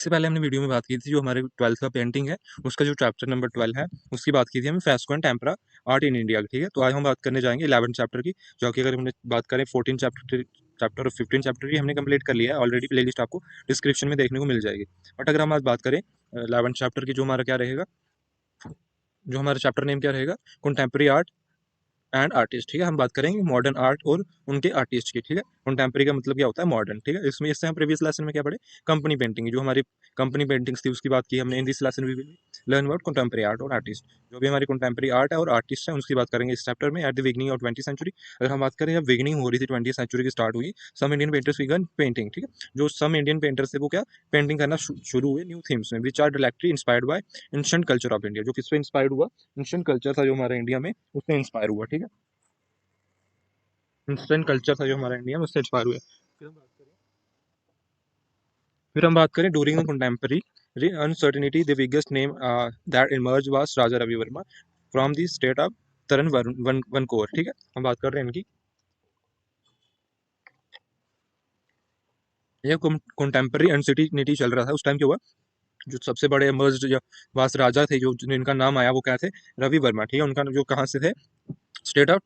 इससे पहले हमने वीडियो में बात की थी जो हमारे 12th का पेंटिंग है, उसका जो चैप्टर नंबर 12 है, उसकी बात की थी हमने fresco and tempera art in India की, ठीक है। तो आज हम बात करने जाएंगे 11th चैप्टर की, जो कि अगर हमने बात करें 14 चैप्टर और 15 चैप्टर की हमने कंप्लीट कर लिया है ऑलरेडी। प्लेलिस्ट आपको डिस्क्रिप्शन में देखने को मिल जाएगी। बट अगर हम आज बात करें 11th चैप्टर की, जो हमारा क्या रहेगा, जो हमारा चैप्टर नेम क्या रहेगा, कंटेम्प्रेरी आर्ट एंड आर्टिस्ट, ठीक है। हम बात करेंगे मॉडर्न आर्ट और उनके आर्टिस्ट की, ठीक है। कंटेम्प्रेरी का मतलब क्या होता है, मॉडर्न, ठीक है। इससे हम प्रीवियस लेसन में क्या पढ़े, कंपनी पेंटिंग, जो हमारी कंपनी पेंटिंग्स थी उसकी बात की हमने। In this lesson we will learn about contemporary art और आर्टिस्ट। जो भी हमारी कंटेम्प्रेरी आर्ट है और आर्टिस्ट है उसकी बात करेंगे इस चैप्टर में। At the beginning of 20th century, अगर हम बात करें जब बिगनिंग हो रही थी 20th सेंचुरी की, स्टार्ट हुई, some Indian painters began painting, ठीक है। जो सम इंडियन पेंटर्स थे वो क्या पेंटिंग करना शुरू हुए न्यू थीम्स में, which are directly inspired by ancient culture of India. जो किस पे इंस्पायर्ड हुआ, एंशिएंट कल्चर था जो हमारा इंडिया में, उससे इंस्पायर हुआ, ठीक है। इंस्टेंट कल्चर था जो हमारा इंडिया में, उससे इंस्पायर हुए। फिर हम बात करें during the contemporary uncertainty, the biggest name that emerge was Raja Ravi Varma from the state of Travancore, ठीक है। हम बात कर रहे हैं इनकी। ये कंटेम्प्रेरी अनसर्टेनिटी चल रहा था उस टाइम, क्या हुआ, जो सबसे बड़े इमर्ज वास राजा थे, जो जिनका नाम आया वो क्या थे, रवि वर्मा, ठीक है। उनका जो कहाँ से थे, state of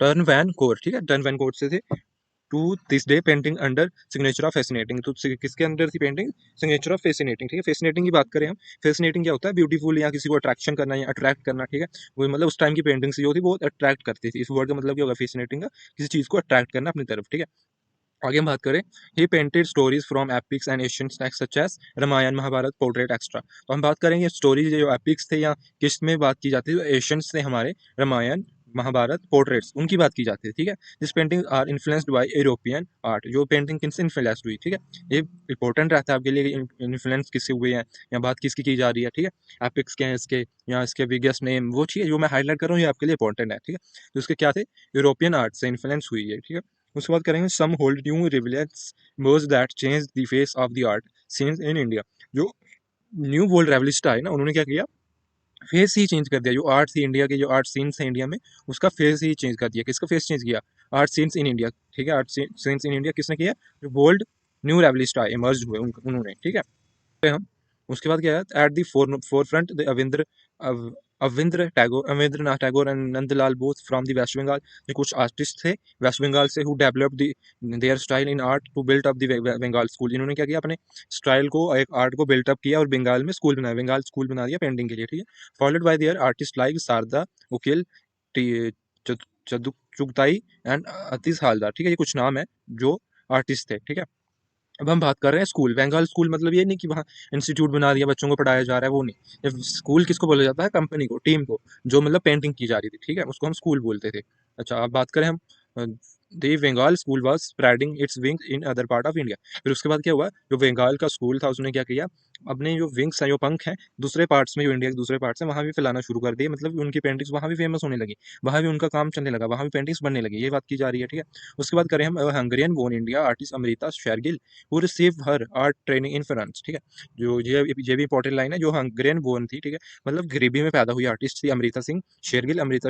Travancore, ठीक है, टर्न वैन कोर से थे। To this day painting under signature of fascinating, तो किसके अंदर थी पेंटिंग, सिग्नेचर ऑफ फैसिनेटिंग, ठीक है। फैसिनेटिंग की बात करें हम, फैसिनेटिंग क्या होता है, ब्यूटीफुल या किसी को अट्रैक्शन करना या अट्रैक्ट करना, ठीक है। वो मतलब उस टाइम की पेंटिंग्स जो थी वो अट्रैक्ट करती थी। इस वर्ड का मतलब क्या होगा, फैसिनेटिंग का किसी चीज को अट्रैक्ट करना अपनी तरफ, ठीक है। आगे हम बात करें, he painted stories from epics and Asian text such as Ramayana Mahabharata portrait extra. तो हम बात करेंगे स्टोरीज जो एपिक्स थे या किस में बात की जाती है, एशियंस थे हमारे, रामायण महाभारत पोर्ट्रेट्स उनकी बात की जाती है, ठीक है। This painting are influenced by European art, जो पेंटिंग किनसे इन्फ्लुएंस्ड हुई, ठीक है। ये इंपॉर्टेंट रहता है आपके लिए, इन्फ्लुएंस किससे हुए हैं या बात किसकी की जा रही है, ठीक है। एपिक्स क्या है इसके, या इसके बिगेस्ट नेम, वो चीज़ जो मैं हाईलाइट कर रहा हूँ ये आपके लिए इंपॉर्टेंट है, ठीक है। तो इसके क्या थे, यूरोपियन आर्ट से इन्फ्लुएंस हुई है, ठीक है। उसके बाद करेंगे some hold new revivalists were that change the face of the art scenes in India. जो न्यू वर्ल्ड रेवलिस्ट आए ना, उन्होंने क्या किया, फेस ही चेंज कर दिया। जो आर्ट थी इंडिया के, जो आर्ट सीन्स है इंडिया में, उसका फेस ही चेंज कर दिया। किसका फेस चेंज किया, आर्ट सीन्स इन इंडिया, ठीक है। आर्ट सीन्स इन इंडिया किसने किया, जो वर्ल्ड न्यू रेवलिस्ट आए, इमर्ज हुए, उन्होंने, ठीक है। पे हम, उसके बाद क्या है, at the forefront the Abanindranath Tagore and Nandalal both from the West Bengal. ये कुछ आर्टिस्ट थे वेस्ट बंगाल से, who develop their style in art to built up the Bengal school. इन्होंने क्या किया, अपने स्टाइल को, एक आर्ट को बिल्ट अप किया और बंगाल में स्कूल बनाया, बंगाल स्कूल बना दिया पेंटिंग के लिए, ठीक है। Followed by their artist like Sarada Ukil, Chughtai and Atish Haldar, ठीक है। ये कुछ नाम है जो आर्टिस्ट थे, ठीक है। अब हम बात कर रहे हैं स्कूल, बंगाल स्कूल मतलब ये नहीं कि वहाँ इंस्टीट्यूट बना दिया बच्चों को पढ़ाया जा रहा है, वो नहीं। जब स्कूल किसको बोला जाता है, कंपनी को, टीम को, जो मतलब पेंटिंग की जा रही थी, ठीक है, उसको हम स्कूल बोलते थे। अच्छा, अब बात करें हम, the Bengal school was spreading its wings in other part of India. फिर उसके बाद क्या हुआ, जो बंगाल का स्कूल था उसने क्या किया, अपने जो विंग्स हैं, जो पंख हैं, दूसरे पार्ट्स में, जो इंडिया के दूसरे पार्ट्स हैं वहाँ भी फैलाना शुरू कर दिए। मतलब उनकी पेंटिंग्स वहाँ भी फेमस होने लगी, वहाँ भी उनका काम चलने लगा, वहाँ भी पेंटिंग्स बनने लगी, ये बात की जा रही है, ठीक है। उसके बाद करें हम, Hungarian born India artist Amrita Shergil who receive her art training in France, ठीक है। जो ये भी इंपॉर्टेंट लाइन है, जो हंगेरियन बोर्न थी, ठीक है, मतलब गरीबी में पैदा हुई आर्टिस्ट थी अमृता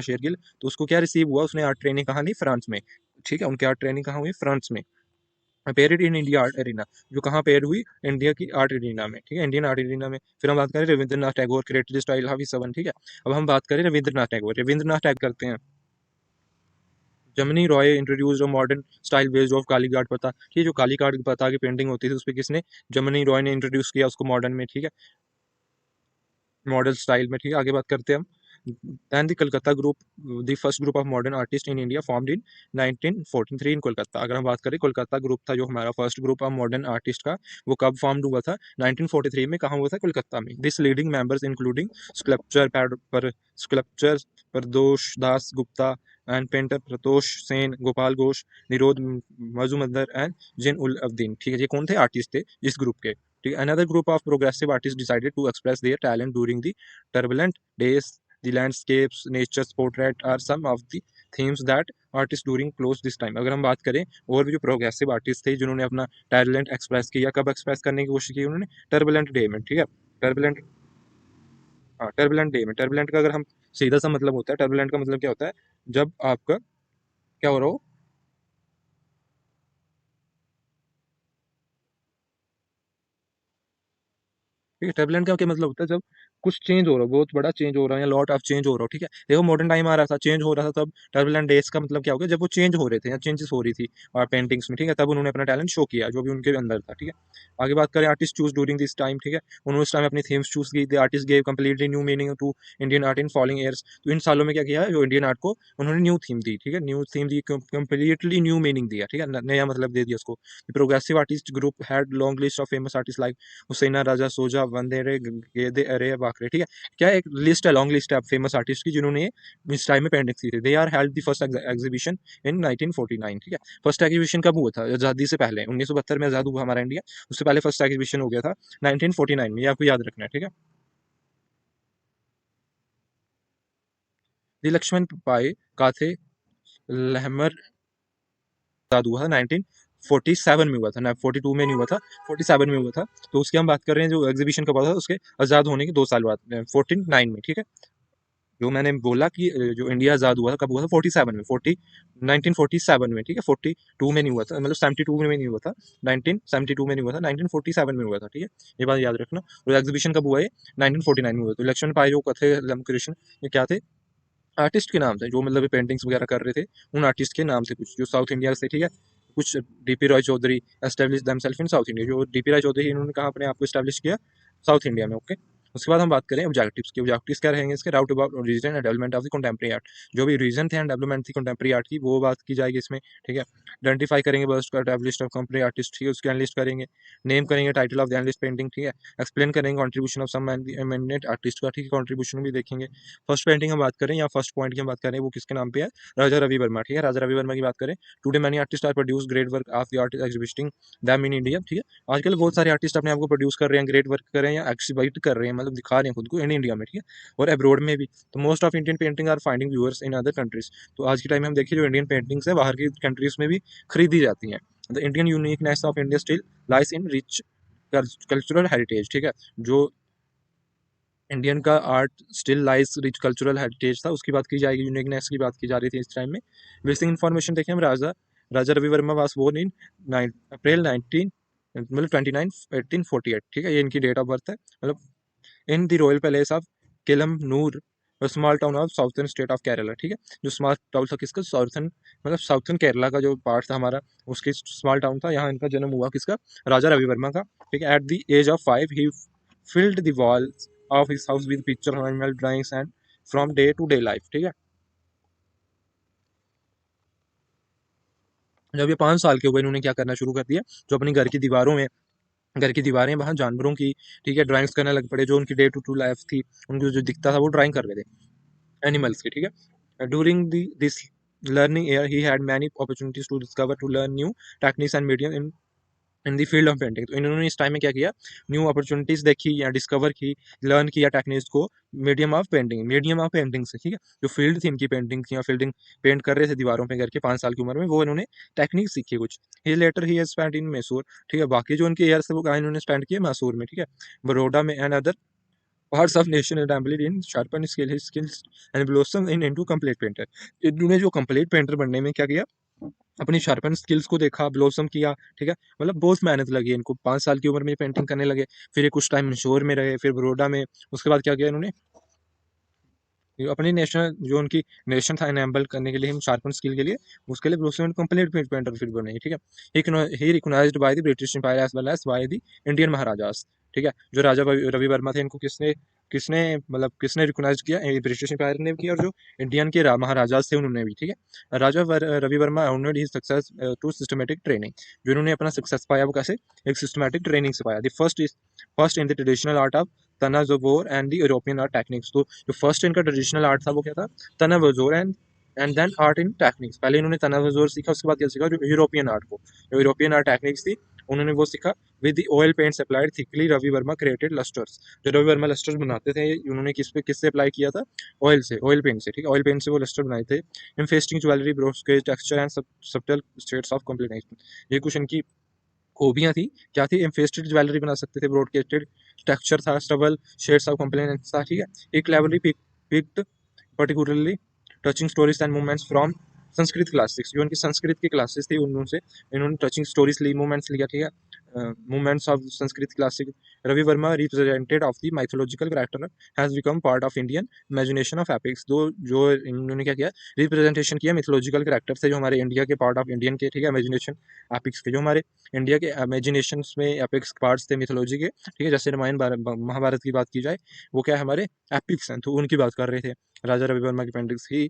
शेरगिल। तो उसको क्या रिसीव हुआ, उसने आर्ट ट्रेनिंग कहाँ ली, फ्रांस में, ठीक है। उनकी आर्ट ट्रेनिंग कहाँ हुई, फ्रांस में। पेरिड इन इंडिया आर्ट एरिना, जो कहाँ पेयर हुई, इंडिया की आर्ट एरिना में, ठीक है, इंडियन आर्ट एरिना में। फिर हम बात करें रविंद्रनाथ टैगोर क्रिएटेड स्टाइल हावी सवन, ठीक है। अब हम बात करें रविंद्रनाथ टैगोर करते हैं। जमिनी Roy introduced modern style based of Kalighat पता, ये जो कालीघाट पता की पेंटिंग होती थी उस पर किसने, जमिनी रॉय ने इंट्रोड्यूस किया उसको मॉडर्न में, ठीक है, मॉडल स्टाइल में, ठीक है। आगे बात करते हैं हम, then the Calcutta group, the first group of modern artist in India formed in 1943 in Kolkata. अगर हम बात करें, कोलकाता ग्रुप था जो हमारा first group of modern artist का, वो कब फॉर्म्ड हुआ था, 1943 में। कहाँ हुआ था, कोलकाता में। This leading members including sculpture पर sculpture Pradosh Das Gupta and painter Paritosh Sen, Gopal Ghosh, Nirode Mazumdar and जिन उल अब्दीन, ठीक है। ये कौन थे, आर्टिस्ट थे इस ग्रुप के, ठीक है। Another group of progressive artist decided to express their talent during the turbulent days. The landscapes, nature's portrait are some of the themes that artists during close this time. अगर हम बात करें, और भी जो प्रोग्रेसिव आर्टिस्ट थे जिन्होंने अपना टैलेंट एक्सप्रेस किया, कब एक्सप्रेस करने की कोशिश की उन्होंने, टर्बुलेंट डे में, ठीक है। टर्बुलेंट, हाँ, टर्बुलेंट डे में। टर्बुलेंट का अगर हम सीधा सा मतलब होता है, टर्बुलेंट का मतलब क्या होता है, जब आपका क्या हो रहा हो, ठीक है। टर्बुलेंट का क्या मतलब होता है, जब कुछ चेंज हो रहा हो, बहुत बड़ा चेंज हो रहा है या लॉट ऑफ चेंज हो रहा हो, ठीक है। देखो मॉडर्न टाइम आ रहा था, चेंज हो रहा था, तब टर्बुलेंट डेज का मतलब क्या हो गया, जब वो चेंज हो रहे थे या चेंजेस हो रही थी और पेंटिंग्स में, ठीक है, तब उन्होंने अपना टैलेंट शो किया जो भी उनके अंदर था, ठीक है। आगे बात करें artist choose during this time, ठीक है, उन्होंने उस टाइम अपनी थीम्स चूज की थी। Artist gave completely new meaning to Indian art in following years. तो इन सालों में क्या किया है, जो इंडियन आर्ट को उन्होंने न्यू थीम दी, ठीक है, न्यू थीम दी, कंप्लीटली न्यू मीनिंग दिया, ठीक है, नया मतलब दे दिया उसको। Progressive artist group had long list of famous artist like Husain Raza Souza वंदेरे गेदे अरे बाकरे, ठीक है। क्या एक लिस्ट है, लॉन्ग लिस्ट है फेमस आर्टिस्ट की जिन्होंने इस टाइम में पेंटिंग की थी। They are held the first exhibition in 1949, ठीक है। फर्स्ट एग्जीबिशन कब हुआ था, आजादी से पहले, 1972 में आजाद हुआ हमारा इंडिया, उससे पहले फर्स्ट एग्जीबिशन हो गया था 1949 में, ये आपको याद रखना है, ठीक है। दी लक्ष्मण पाए काथे लहमर आजाद हुआ था 1947 में हुआ था ना, 42 में नहीं हुआ था, 47 में हुआ था। तो उसकी हम बात कर रहे हैं, जो एग्जीबिशन कब हुआ था उसके आजाद होने के 2 साल बाद, 49 में, ठीक है। जो मैंने बोला कि जो इंडिया आजाद हुआ था कब हुआ था, 47 में, 1947 में, ठीक है। 42 में नहीं हुआ था, मतलब 72 में नहीं हुआ था, 1972 में नहीं हुआ था, 1947 में हुआ था, ठीक है। ये बात याद रखना। और एग्जीबिशन कब हुआ है, 1949 में हुआ। तो इलेक्शन पाए जो कथे कृष्ण, ये क्या थे, आर्टिस्ट के नाम थे, जो मतलब पेंटिंग्स वगैरह कर रहे थे, उन आर्टिस्ट के नाम थे कुछ, जो साउथ इंडिया से, ठीक है। कुछ DP Roy Chowdhury establish themselves in South India, जो डीपी रॉय चौधरी इन्होंने कहा अपने आप को एस्टेब्लिश किया साउथ इंडिया में, ओके। उसके बाद हम बात करें ऑब्जेक्टिव्स की। ऑब्जेक्टिव्स क्या रहेंगे इसके, route about reason and development of the contemporary art. जो भी रीजन थे एंड डेवलपमेंट थी कंटेम्प्रेरी आर्ट की, वो बात की जाएगी इसमें, ठीक है। आइडेंटिफाई करेंगे burst established of contemporary artist, ठीक है, उसकी एनालिस्ट करेंगे। नेम करेंगे title of the analyst painting, ठीक है। एक्सप्लेन करेंगे contribution of some eminent artist का, ठीक है, कंट्रीब्यूशन भी देखेंगे। फर्स्ट पेंटिंग हम बात करें या फर्स्ट पॉइंट की हम बात करें, वो किसके नाम पे है, राजा रवि वर्मा, ठीक है। राजा रवि वर्मा की बात करें, today many artist are produce great work of the artist exhibiting them in India, ठीक है। आजकल बहुत सारे आर्टिस्ट अपने आप को प्रोड्यूस कर रहे हैं, ग्रेट वर्क कर रहे हैं या एक्सिबिट कर रहे हैं, मतलब दिखा रहे हैं खुद को इन इंडिया में, ठीक है, और अब्रोड में भी। तो most of Indian painting are finding viewers in other countries. तो आज के टाइम में हम देखिए, जो इंडियन पेंटिंग्स है बाहर की कंट्रीज में भी खरीदी जाती हैं। The Indian uniqueness of India still lies in rich cultural heritage, ठीक है। जो इंडियन का art still lies rich cultural heritage था, उसकी बात की जाएगी, यूनिकनेस की बात की जा रही थी इस टाइम में। बेसिक इन्फॉर्मेशन देखें हम, राजा राजा रवि वर्मा वास बोर्न इन अप्रैल 19 मतलब 29 1848, ठीक है, ये इनकी डेट ऑफ बर्थ है, मतलब in the royal palace of Callum Noor, small town of southern state of Kerala, ठीक है। जो स्मॉल टाउन था किसका, साउथर्न, मतलब साउथर्न केरला का जो पार्ट था हमारा, उसकी स्मॉल टाउन था, यहाँ इनका जन्म हुआ किसका, राजा रवि वर्मा का, ठीक है। At the age of 5 he filled the walls of his house with picture animal drawings and from day to day life, ठीक है। जब ये 5 साल के हुए, इन्होंने क्या करना शुरू कर दिया, जो अपनी घर की दीवारों में, घर की दीवारें वहाँ जानवरों की, ठीक है, ड्राइंग्स करने लग पड़े, जो उनकी डे टू टू लाइफ थी, उनको जो दिखता था वो ड्राइंग कर रहे थे एनिमल्स की, ठीक है। During this learning year he had many opportunities to discover to learn new techniques and medium in the field of painting. तो इन्होंने इस टाइम में क्या किया, न्यू अपॉर्चुनिटीज देखी या डिस्कवर की, लर्न किया टेक्निक्स को, मीडियम ऑफ पेंटिंग से, ठीक है। जो फील्ड थी इनकी पेंटिंग थी या फील्डिंग पेंट कर रहे थे दीवारों पे करके 5 साल की उम्र में, वो इन्होंने टेक्निक सीखी कुछ। He later he spent in Mysore, ठीक है। बाकी जो उनके ईयर्स थे वो कहाँ इन्होंने स्पेंड किए, मैसूर में, ठीक है, बड़ौदा में and other parts of nation assembled in sharpen skill his skills and blossom in into complete painter। इन्होंने जो कंप्लीट पेंटर बनने में क्या किया, अपनी शार्पन स्किल्स को देखा, ब्लॉसम किया, ठीक है, मतलब बहुत मेहनत लगी इनको, 5 साल की उम्र में पेंटिंग करने लगे। फिर ये कुछ टाइम इंश्योर में रहे, फिर बड़ौदा में, उसके बाद क्या किया इन्होंने, ये अपनी नेशनल जो उनकी नेशन था इनेबल करने के लिए, हम शार्पन स्किल के लिए, उसके लिए ब्लॉसम कंप्लीट पेंटर फिर बने, ठीक है। He recognized by the British empire as well as by the Indian maharajas, ठीक है। जो राजा रवि वर्मा थे, इनको किसने किसने मतलब किसने रिकॉग्नाइज किया, ब्रिटिश एम्पायर ने किया, और जो इंडियन के महाराजास थे उन्होंने भी, ठीक है। Ravi Varma honoured his success to systematic training. जो इन्होंने अपना सक्सेस पाया वो कैसे, एक सिस्टमेटिक ट्रेनिंग से पाया। The first in the traditional art of Tanjore and the European art techniques. तो जो फर्स्ट इनका ट्रेडिशनल आर्ट था वो क्या था, Tanjore and then art in techniques. पहले इन्होंने तनावजोर सीखा, उसके बाद क्या सीखा, जो यूरोपियन आर्ट को, जो यूरोपियन आर्ट टेक्निक्स थी उन्होंने वो सीखा। With the oil paints applied thickly Ravi Varma created lustres. जो रवि वर्मा लस्टर्स बनाते थे, उन्होंने किससे अप्लाई किया था, ऑयल पेंट से, ठीक है, ऑयल पेंट से वो लस्टर बनाए थे। Investing jewellery brocades texture and subtle shades of combination, ये कुछ इनकी खूबियां थी, क्या थी, इन्फेस्टेड ज्वेलरी बना सकते थे, ब्रॉडकास्टेड टेक्सचर था, स्टबल शेड्स ऑफ कॉम्प्लेनेंस था, ठीक है। एक cleverly picked particularly touching stories and movements from Sanskrit classics. जो उनकी संस्कृत की क्लासेस थी उनसे इन्होंने टचिंग स्टोरीज ली, मूवमेंट्स लिया, ठीक है। movements of Sanskrit classic. Ravi Verma, represented of the mythological character, has become part of Indian imagination of epics. दो जो इन्होंने क्या किया, रिप्रेजेंटेशन किया मिथोलॉजिकल कैरेक्टर से, जो हमारे इंडिया के पार्ट ऑफ इंडियन के, ठीक है, इमेजिनेशन एपिक्स के, जो हमारे इंडिया के इमेजिनेशन में एपिक्स पार्ट्स थे मिथोलॉजी के, ठीक है, जैसे रामायण महाभारत की बात की जाए, वो क्या है, हमारे एपिक्स हैं, तो उनकी बात कर रहे थे राजा रवि वर्मा की paintings he.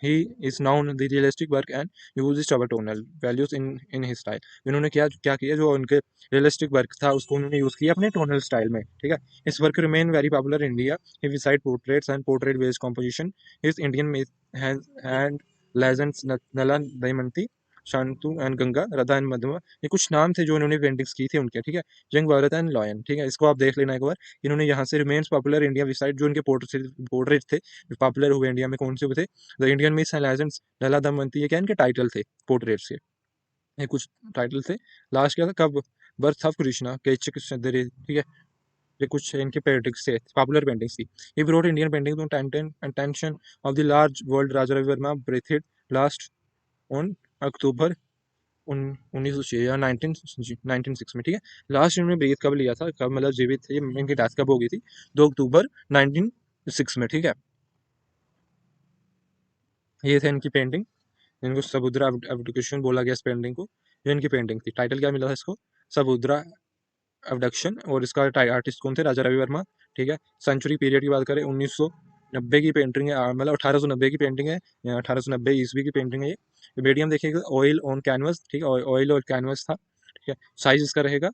He is known the realistic work and uses tonal values in his style. इन्होंने क्या क्या किया, जो उनके रियलिस्टिक वर्क था उसको उन्होंने यूज किया अपने टोनल स्टाइल में, ठीक है. इस work remain very popular in India. He beside portraits and portrait based composition, his Indian myth has and legends Nala Damayanti, Shantanu and Ganga, Radha and मधुमा, ये कुछ नाम थे जो उन्होंने पेंटिंग्स की थी उनके, ठीक है. जंग भारत एंड लॉयन, ठीक है, इसको आप देख लेना एक बार. इन्होंने यहाँ से रिमेन्स पॉपुलर इंडिया विसाइड, जो इनके पोर्ट्रेट थे पॉपुलर हुए इंडिया में, कौन से हुए थे, the Indian myths and legends, लला दमयंती, ये क्या इनके टाइटल थे पोर्ट्रेट्स के, ये कुछ टाइटल थे. लास्ट क्या था, कब, बर्थ ऑफ कृष्णा, केचक दरे, ठीक है, ये कुछ इनके पेंटिंग्स थे, पॉपुलर पेंटिंग्स थी. He brought Indian painting to attention of the large world. Raja Ravi Varma breathed last on October 1906 या 1906 में, ठीक है. लास्ट इन्होंने ब्रीथ कब लिया था, कब मतलब जीवित थे, इनकी डेथ कब हो गई थी, 2 अक्टूबर 1906 में, ठीक है. ये थे इनकी पेंटिंग, इनको समुद्रा एब्डिकेशन बोला गया इस पेंटिंग को. ये इनकी पेंटिंग थी. टाइटल क्या मिला था इसको, समुद्रा एब्डक्शन. और इसका आर्टिस्ट कौन थे, राजा रवि वर्मा, ठीक है. सेंचुरी पीरियड की बात करें 1990 की पेंटिंग है, मतलब 1890 की पेंटिंग है, 1890 ईस्वी की पेंटिंग है ये. मीडियम देखिएगा, ऑयल ऑन कैनवस, ठीक है, ऑयल और कैनवस था, ठीक है. साइज इसका रहेगा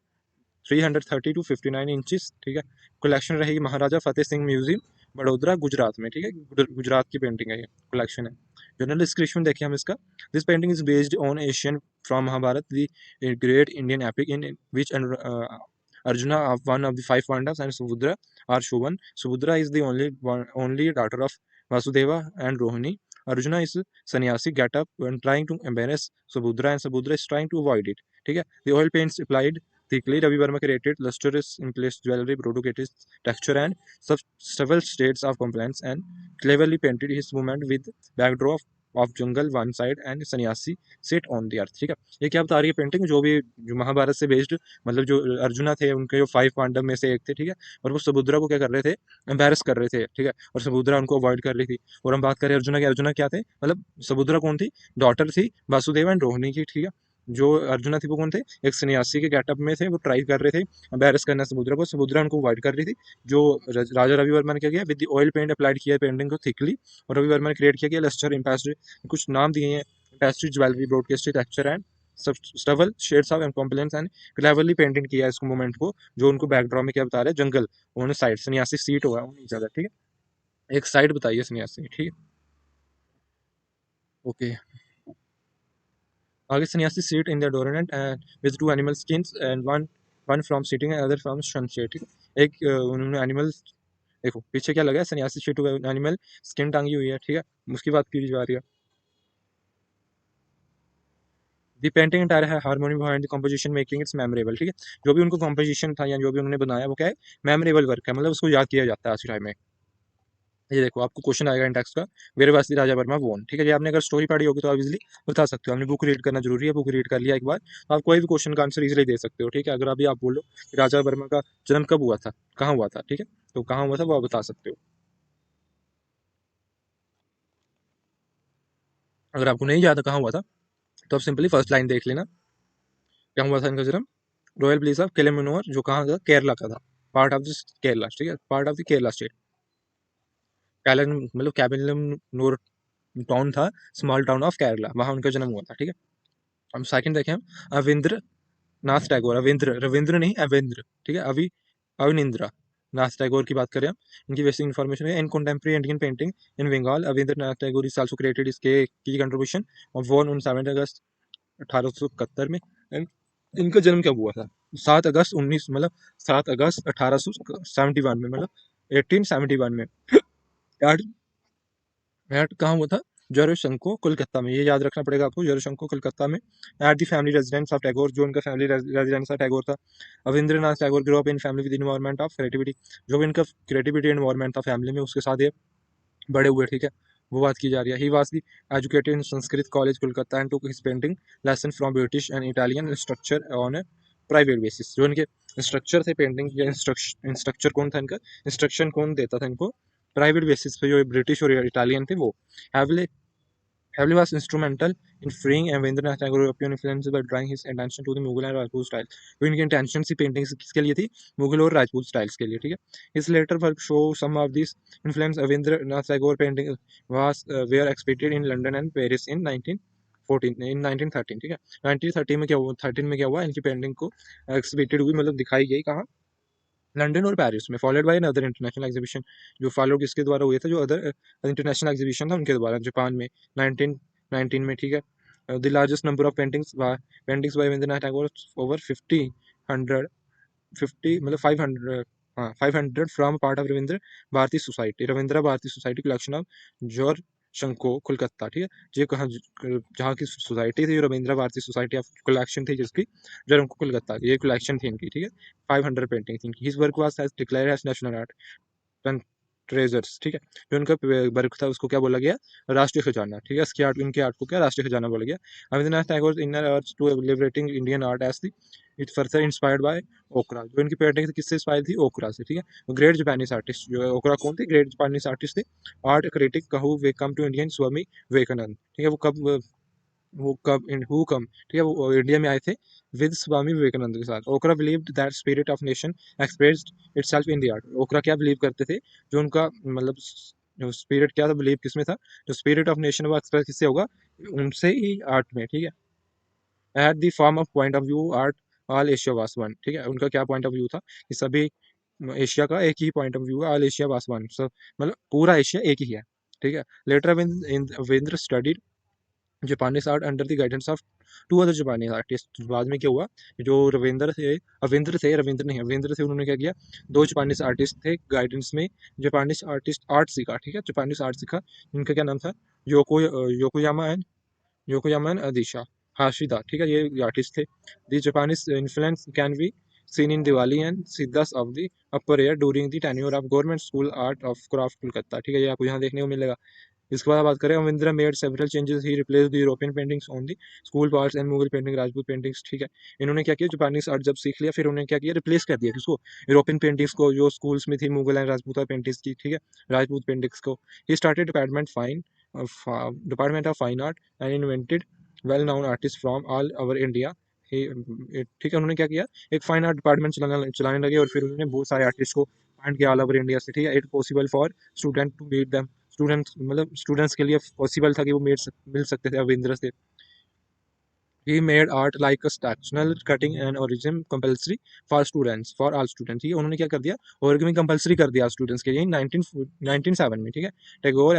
330 टू 59 इंचेस, ठीक है. कलेक्शन रहेगी महाराजा फतेह सिंह म्यूजियम, बड़ोदरा, गुजरात में, ठीक है. गुजरात की पेंटिंग है, ये कलेक्शन है. जनरल डिस्क्रिप्शन देखिए हम इसका. This painting is based on Asian from Mahabharata, the great Indian epic, in which Arjuna, of one of the five Pandavas, and Subhadra are shown. Subhadra is the only daughter of Vasudeva and Rohini. Arjuna is sannyasi get up when trying to embarrass Subhadra, and Subhadra is trying to avoid it. ठीक है. The oil paints applied thickly. Ravi Verma created lustrous in place jewelry, brocated texture, and several shades of compliance, and cleverly painted his movement with backdrop of jungle one side and sannyasi sit on the earth. ठीक है. ये क्या बता रही है painting, जो भी जो महाभारत से बेस्ड, मतलब जो अर्जुना थे उनके जो 5 पांडव में से एक थे, ठीक है. और वो समुद्रा को क्या कर रहे थे, एम्बेरस कर रहे थे, ठीक है. और समुद्रा उनको अवॉइड कर रही थी. और हम बात करें अर्जुना की, अर्जुना क्या थे, मतलब समुद्रा कौन थी, डॉटर थी वासुदेव एंड रोहिणी की, ठीक है. जो अर्जुना थी वो कौन थे, एक सन्यासी के गेटअप में थे, वो ट्राई कर रहे थे एम्बेरस करना समुद्रा को, समुद्रा उनको अवॉइड कर रही थी. जो राजा रवि वर्मा ने क्या किया, with the oil paint applied किया पेंटिंग को थिकली, और रवि वर्मा ने क्रिएट किया लस्टर इम्पेस्ट्री, कुछ नाम दिए हैं, pastry jewellery, broadcast texture and stubble shades of कॉम्प्लेंस, and cleverly painting किया इसको मोमेंट को, जो उनको बैकड्रॉप में क्या बता रहे हैं, जंगल, उन्होंने साइड सन्यासी सीट हुआ है नीचे, ठीक है, एक साइड बताइए सन्यासी, ठीक है. ओके. आगे सन्यासी सीट इन द डोरनेट and with two animal skins, and one one from sitting and other from sunshade, ठीक है. एक उन्होंने एनिमल, देखो पीछे क्या लगा है, सन्यासी सीट हुआ, एनिमल स्किन टांगी हुई है, ठीक है, उसकी बात की जा रही है. दी पेंटिंग एंटायर है harmony behind the composition making it's memorable, ठीक है. जो भी उनको कंपोजिशन था या जो भी उन्होंने बनाया वो क्या है, मेमोरेबल वर्क है, मतलब उसको याद किया जाता है आज के टाइम में. ये देखो आपको क्वेश्चन आएगा इन टेक्स्ट का, वीरवासी राजा वर्मा वोन, ठीक है. ये आपने अगर स्टोरी पढ़ी होगी तो आप इजीली बता सकते हो. आपने बुक रीड करना जरूरी है, बुक रीड कर लिया एक बार तो आप कोई भी क्वेश्चन का आंसर इजीली दे सकते हो, ठीक है. अगर अभी आप बोलो कि राजा वर्मा का जन्म कब हुआ था, कहाँ हुआ था, ठीक है, तो कहाँ हुआ था वो आप बता सकते हो. अगर आपको नहीं याद कहाँ हुआ था तो आप सिंपली फर्स्ट लाइन देख लेना. क्या हुआ था इनका जन्म, रॉयल प्लेस ऑफ केलेमनोर, जो कहाँ था, केरला का था, पार्ट ऑफ दिस केरला, ठीक है, part of the Kerala state. कैलन मतलब कैबिलम नोर टाउन था, स्मॉल टाउन ऑफ केरला, वहाँ उनका जन्म हुआ था, ठीक है. हम सेकंड देखें हम, अविंद्र नाथ टैगोर, रविंद्र, रविंद्र नहीं अवेंद्र, ठीक है, अविनिंद्रा नाथ टैगोर की बात करें हम, इनकी बेसिक इन्फॉर्मेशन है. In contemporary Indian painting in Bengal, Abanindranath Tagore is also created इसके की कंट्रीब्यूशन और बोर्न ऑन 7 अगस्त 1871 में. एंड इनका जन्म कब हुआ था, 7 अगस्त 19 मतलब 7 अगस्त 1871 में, मतलब 1871 में. यार एट कहाँ हुआ था, जयशंको कोलकाता में, ये याद रखना पड़ेगा आपको, जयशंको कोलकाता में. At the family residence of Tagore, जो उनका फैमिली रेजिडेंस था टैगोर था. Abanindranath Tagore grow up in family with environment of creativity, जो भी इनका क्रिएटिविटी एनवायरमेंट था फैमिली में उसके साथ ये बड़े हुए, ठीक है, वो बात की जा रही है. He was the educated in Sanskrit college Kolkata and took his painting lesson from British and Italian structure on private basis. जो इनके इंस्ट्रक्चर थे पेंटिंग के, इंस्ट्रक्चर कौन था इनका, इंस्ट्रक्शन कौन देता था इनको, प्राइवेट बेसिस पे जो ब्रिटिश और इटालियन थे वो। हैवले Heavily was instrumental in freeing Ravindranath Tagore European influences by drawing his attention to the Mughal and Rajput style. तो इनकी इंटेंशन सी पेंटिंग्स किसके लिए थी, मुगल और राजपूत स्टाइल्स के लिए, ठीक है। His later work show some of these influence Ravindranath Tagore painting was were exhibited in London and Paris in 1914 in 1913, ठीक है। 1913 में क्या हुआ, 13 में क्या हुआ, इनकी पेंटिंग को एक्सिबिटेड हुई, मतलब दिखाई गई कहाँ, लंदन और पेरिस में, followed by other international exhibition. जो फॉलो किसके द्वारा हुए थे, जो अदर इंटरनेशनल एग्जीबिशन था उनके द्वारा, जापान में 1919 में, ठीक है। The largest number of paintings by Rabindranath Tagore over 100 मतलब 500, हाँ 500 from part of Rabindra Bharati Society, Rabindra Bharati Society collection of Jorasanko Kolkata, ठीक है। ये कहाँ, जहाँ की सोसाइटी थी, Rabindra Bharati Society of collection थी जिसकी, जो हमको कोलकाता की, ये कलेक्शन थी इनकी, ठीक है। 500 पेंटिंग थी इनकी। His work was declared as national art treasures, ठीक है। जो उनका वर्क था उसको क्या बोला गया, राष्ट्रीय खजाना, ठीक है। इसकी आर्ट, इनके आर्ट को क्या राष्ट्रीय खजाना बोला गया। Rabindranath Tagore inner urge to liberating Indian art as the it further inspired by ओकरा। जो इनकी पेंटिंग किससे इंस्पायर थी, ओकरा से, ठीक है। ग्रेट जापानीज आर्टिस्ट, जो है ओकरा कौन थे, ग्रेट जापानीज आर्टिस्ट थे। आर्ट क्रिटिक कहू वे come to Indian Swami Vivekananda, ठीक है। वो कम, ठीक है, वो इंडिया में आए थे विद स्वामी विवेकानंद के साथ। ओकरा believed that spirit of nation expressed itself in the art. ओकरा क्या बिलीव करते थे, जो उनका मतलब जो स्पिरिट क्या था, बिलीव किसमें था, जो स्पिरिट ऑफ नेशन वो एक्सप्रेस किससे होगा, उनसे ही, आर्ट में, ठीक है। At the form of point of view art all Asia was one, ठीक है। उनका क्या पॉइंट ऑफ व्यू था कि सभी एशिया का एक ही पॉइंट ऑफ व्यू है, ऑल एशिया वास वन, सब मतलब पूरा एशिया एक ही है, ठीक है। Later Rabindra studied Japanese art under the guidance of two other Japanese artist. बाद में क्या हुआ, जो रविंद्र नहीं, रविंद्र थे, उन्होंने क्या किया, दो जापानीज आर्टिस्ट थे गाइडेंस में, जापानीज आर्टिस्ट आर्ट सीखा, ठीक है, जापानीज आर्ट सीखा। इनका क्या नाम था, योको Yokoyama and Yokoyama and Adisha हाशिदा, ठीक है, ये आर्टिस्ट थे। The Japanese influence can be seen in Diwali and Siddhas of the upper air during the tenure of government school art of craft Kolkata, ठीक है, ये आपको यहाँ देखने को मिलेगा। इसके बाद बात करें, Abanindra made several changes, he replace the European paintings on the school parts and Mughal painting Rajput paintings, ठीक है। इन्होंने क्या किया, जापानीज आर्ट जब सीख लिया, फिर उन्होंने क्या किया, रिप्लेस कर दिया किसको, यूरोपियन पेंटिंग्स को, जो स्कूल्स में थी मुगल एंड राजपूत पेंटिंग्स की, ठीक है, राजपूत पेंटिंग्स को। He started department of fine art and invented well known artist from all over India. ठीक है, उन्होंने क्या किया, एक फाइन आर्ट डिपार्टमेंट चलाने लगे, और फिर उन्होंने बहुत सारे आर्टिस्ट को फाइंड किया ऑल ओवर इंडिया से, ठीक है। It possible for student to meet them, students मतलब स्टूडेंट्स के लिए पॉसिबल था कि वो मिल सकते थे रविंद्र से। He made art like a sectional cutting and origin compulsory for all students, ठीक है। उन्होंने क्या कर दिया, origami कंपलसरी कर दिया स्टूडेंट्स के लिए 1907 में, ठीक है। Tagore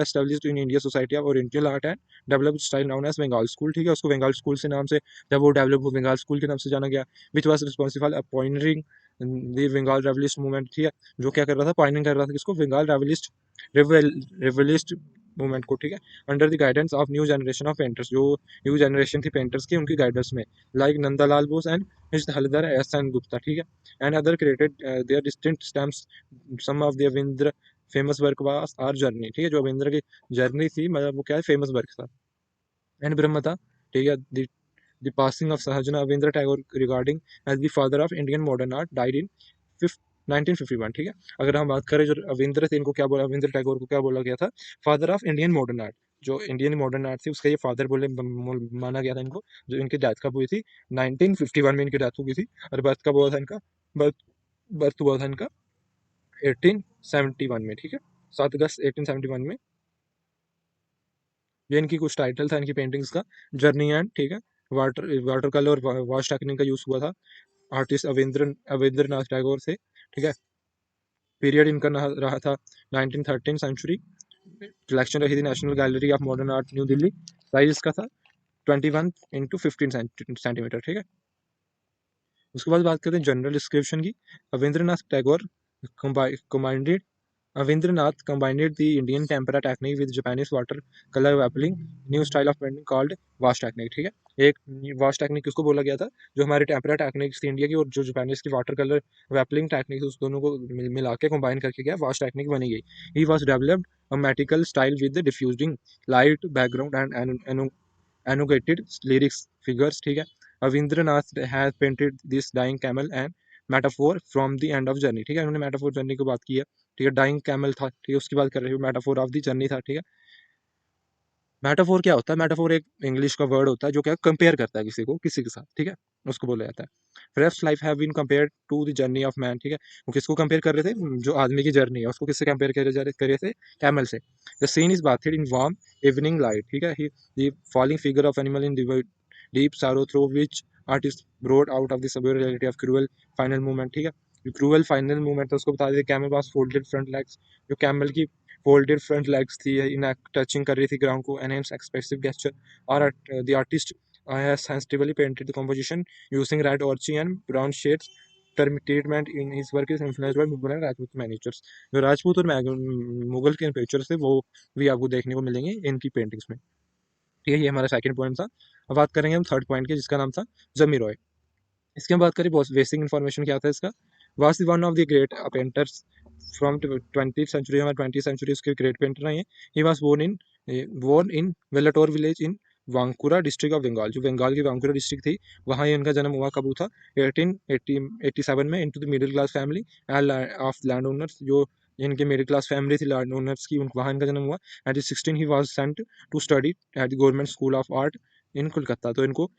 established in India society of oriental art and developed style known as Bengal school, ठीक है। उसको बंगाल स्कूल से नाम से, जब वो डेवलप हो, बंगाल स्कूल के नाम से जाना गया, which was responsible pioneering the Bengal revivalist movement, ठीक है। जो क्या कर रहा था, पॉइंटिंग कर रहा था किसको, बंगाल रेवलिस्ट मूवमेंट को, ठीक है। Under the guidance of new generation of painters, जो न्यू जनरेशन थी पेंटर्स की, उनकी गाइडेंस में, like Nandalal Bose and Haldar S N Gupta, ठीक है। And other created their distinct stamps some of the Rabindra famous work was are journey, ठीक है। जो रविंद्र की जर्नी थी, मतलब वो क्या है, फेमस वर्क था। एंड ब्रह्मता, ठीक है। The passing of Shahjahan Rabindra Tagore regarding as the father of Indian modern art died in 1951, ठीक है। अगर हम बात करें, जो रविंद्र थे, इनको क्या बोला, रविंद्र टैगोर को क्या बोला गया था, father of Indian modern art. जो इंडियन मॉडर्न आर्ट थी उसका ये फादर बोले माना गया था इनको। जो इनकी डेथ कब हुई थी, 1951 में इनकी डेथ हो गई थी। और बर्थ कब हुआ था इनका, बर्थ बर्थ हुआ था इनका 1871 में, ठीक है, 7 अगस्त 1871 में। ये इनकी कुछ टाइटल था इनकी पेंटिंग्स का, जर्नी एंड, ठीक है, वाटर वाटर कलर और वॉश टेक्निक का यूज हुआ था। आर्टिस्ट अवेंद्र नाथ टैगोर से, ठीक है। पीरियड इनका रहा था 1913 सेंचुरी। कलेक्शन रही थी national gallery of modern art new Delhi. Size इसका था 21 x 15 सेंटीमीटर, ठीक है। उसके बाद बात करते हैं जनरल डिस्क्रिप्शन की। Rabindranath Tagore combined Avindranath combined the Indian tempera technique with Japanese water color wappling new style of painting called wash technique, ठीक है। एक वाश टेक्निक किसको बोला गया था, जो हमारी टेम्परा टेक्निक्स थी इंडिया की, और जो जापानीज की वाटर कलर वैपलिंग टेक्निक, उस दोनों को मिला के कंबाइन करके क्या वाश टेक्निक बनी गई। He was developed a mythical style with diffusing light background and elongated lyrics figures, ठीक है। Rabindranath has painted this dying camel and metaphor from the end of journey, ठीक है, उन्होंने मेटाफोर जर्नी की बात की है, ठीक है, डाइंग कैमल था, ठीक है, उसकी बात कर रहे हो, मेटाफोर ऑफ द जर्नी था, ठीक है। मेटाफोर क्या होता है? मेटाफोर एक इंग्लिश का वर्ड होता है जो क्या कंपेयर करता है किसी को किसी के साथ, ठीक है, उसको बोला जाता है। Fresh life have been compared to the journey of man, ठीक है, वो किसको कंपेयर कर रहे थे? जो आदमी की जर्नी है उसको किससे कंपेयर करे थे? कैमल से। The scene is bathed in warm evening light, ठीक है, the falling figure of animal in deep sorrow through which artist brought out of the sober reality of cruel final movement, ठीक है, cruel final movement था, उसको बता देते camel पास folded front legs, जो कैमल की folded front legs थी, इन टचिंग कर रही थी ग्राउंड को, enhance expressive gesture, और the artist has sensitively painted the composition using red orangey and brown shades. Treatment in his work is influenced by Mughal and Rajput miniatures. जो राजपूत और मुगल के pictures थे वो भी आपको देखने को मिलेंगे इनकी पेंटिंग्स में, ठीक है, ये हमारा सेकंड पॉइंट था। अब बात करेंगे हम थर्ड पॉइंट की, जिसका नाम था जमी रॉय। इसकी हम बात करें, बेसिक इन्फॉर्मेशन क्या था इसका? Was one of the great painters from 20th century, हमारे 20th सेंचुरी उसके ग्रेट पेंटर हैं। He was born in Beliatore village in Bankura district of Bengal, जो बंगाल की वांकुरा डिस्ट्रिक्ट थी, वहाँ ही उनका जन्म हुआ। कब हुआ था? 1887 में। Into the middle class family of land owners, जो इनके मिडिल क्लास फैमिली थी लैंड ओनर्स की, वहाँ इनका जन्म हुआ। At 16 he was sent to study at the government school of art in Kolkata, तो इनको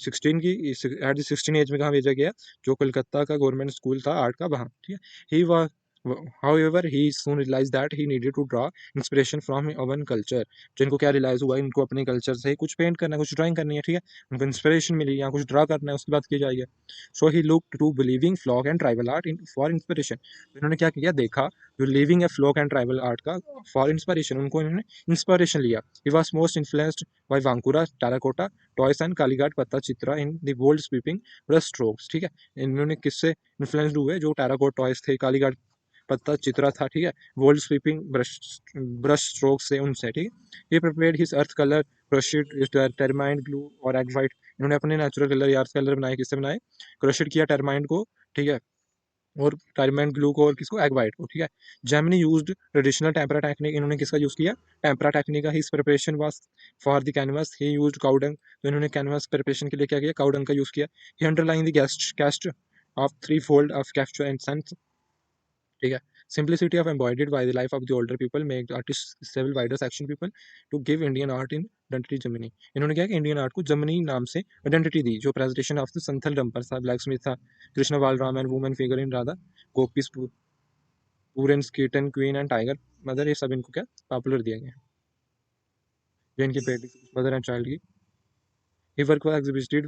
16 की एट द 16 एज में कहाँ भेजा गया? जो कोलकाता का गवर्नमेंट स्कूल था आर्ट का, वहाँ, ठीक है। He was however he soon realized that he needed to draw inspiration from our culture, जो इनको क्या रियलाइज हुआ? इनको अपने कल्चर से कुछ पेंट करना है, कुछ ड्राइंग करनी है, ठीक है, उनको इंस्पिरेशन मिली या कुछ ड्रा करना है, उसकी बात की जाएगी। So he look to believing folk and tribal art in for inspiration, इन्होंने क्या किया? देखा जो लिविंग है फ्लॉक एंड ट्राइबल आर्ट का, फॉर इंस्पिरेशन, उनको इन्होंने इंस्पिरेशन लिया। He was most influenced by Bankura terracotta toys and Kalighat pata chitra in the world sweeping brush strokes, ठीक है, इन्होंने किससे इन्फ्लुएंस्ड हुए? जो टेराकोट टॉयस थे, कालीघाट पत्ता चित्रा था, ठीक है, वर्ल्ड स्वीपिंग ब्रश स्ट्रोक से, उनसे, ठीक है। ये प्रिपेयर्ड हिज अर्थ कलर क्रोशेड टर्माइंड ग्लू और एग वाइट, इन्होंने अपने नेचुरल कलर या अर्थ कलर बनाए, किससे बनाए? क्रोशेड किया टर्माइंड को, ठीक है, और टर्माइंड ग्लू को, और किसको? एग वाइट को, ठीक है। Gemini used traditional tempera technique, इन्होंने किसका यूज किया? टेम्परा टेक्निक का। His preparation was for the canvas, he used cow dung, तो इन्होंने कैनवास प्रिपरेशन के लिए क्या किया? काउडंग का यूज किया। He underline the cast of three fold of capture and sense, ठीक है। Simplicity of embodied by the life of the older people make the artist several wider section people to give Indian art in identity Germany, इन्होंने क्या कि Indian art को Germany नाम से identity दी। जो presentation of the Santhal drummer था, blacksmith था, Krishna Balaram and women figure in Radha, gopis पूरन स्कीटन क्वीन एंड टाइगर मदर, ये सब इनको क्या पॉपुलर दिया गया। जो इनकी पेंटिंग मदर एंड चाइल्ड की, he work was exhibited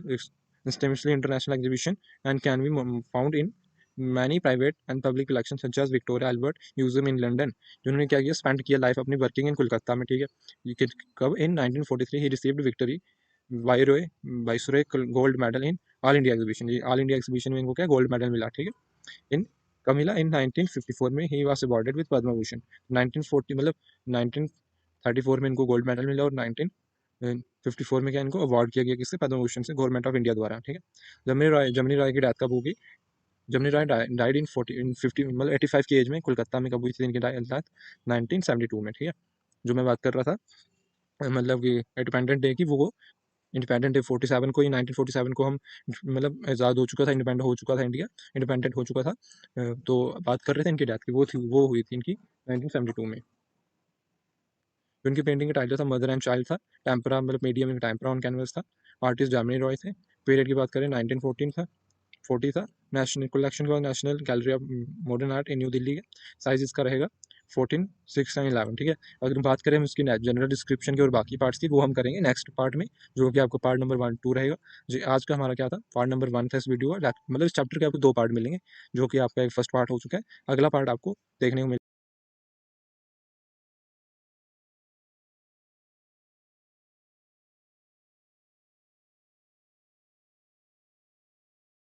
extensively international exhibition and can be found in many private and public collections such as Victoria Albert Museum in London, जिन्होंने क्या किया? स्पेंड किया लाइफ अपनी वर्किंग इन कोलकाता में, ठीक है। ये कब? इन 1943 ही रिसीव्ड विक्टोरी वायरोए Viceroy gold medal in all India exhibition, ये ऑल इंडिया एग्जीबिशन में इनको क्या गोल्ड मेडल मिला, ठीक है। इन कब मिला? इन 1954 में he was awarded with Padma Bhushan. 1940 मतलब 1934 में इनको गोल्ड मेडल मिला, और 1954 में क्या इनको अवार्ड किया गया? किससे? पद्म भूषण से, गवर्नमेंट ऑफ इंडिया द्वारा, ठीक है। जमनी रॉय की डेथ कब होगी? जमनी रॉय डाइड इन 50 मतलब 85 की एज में, कोलकाता में। कब हुई थी इनकी डेथ? 1972 में, ठीक है। जो मैं बात कर रहा था मतलब कि इंडिपेंडेंट डे की, वो इंडिपेंडेंट डे 47 को ही, 1947 को हम मतलब आज़ाद हो चुका था, इंडिपेंडेंट हो चुका था इंडिया, इंडिपेंडेंट हो चुका था। तो बात कर रहे थे इनकी डेथ की, वो हुई थी इनकी 1972 में। जो इनकी पेंटिंग का टाइटल था मदर एंड चाइल्ड था, टेम्परा मतलब मीडियम में टेम्परा ऑन कैनवस था। आर्टिस्ट जामिनी रॉय थे। पीरियड की बात करें 1914 था, 40 था। नेशनल कलेक्शन का national gallery of modern art in new Delhi है। साइज इसका रहेगा 14, 6 एंड 11, ठीक है। अगर हम बात करें इसकी जनरल डिस्क्रिप्शन की और बाकी पार्ट्स की, वो हम करेंगे नेक्स्ट पार्ट में, जो कि आपको पार्ट नंबर 1 2 रहेगा। जी, आज का हमारा क्या था? पार्ट नंबर 1 था इस वीडियो का, मतलब इस चैप्टर के आपको 2 पार्ट मिलेंगे, जो कि आपका एक फर्स्ट पार्ट हो चुका है। अगला पार्ट आपको देखने को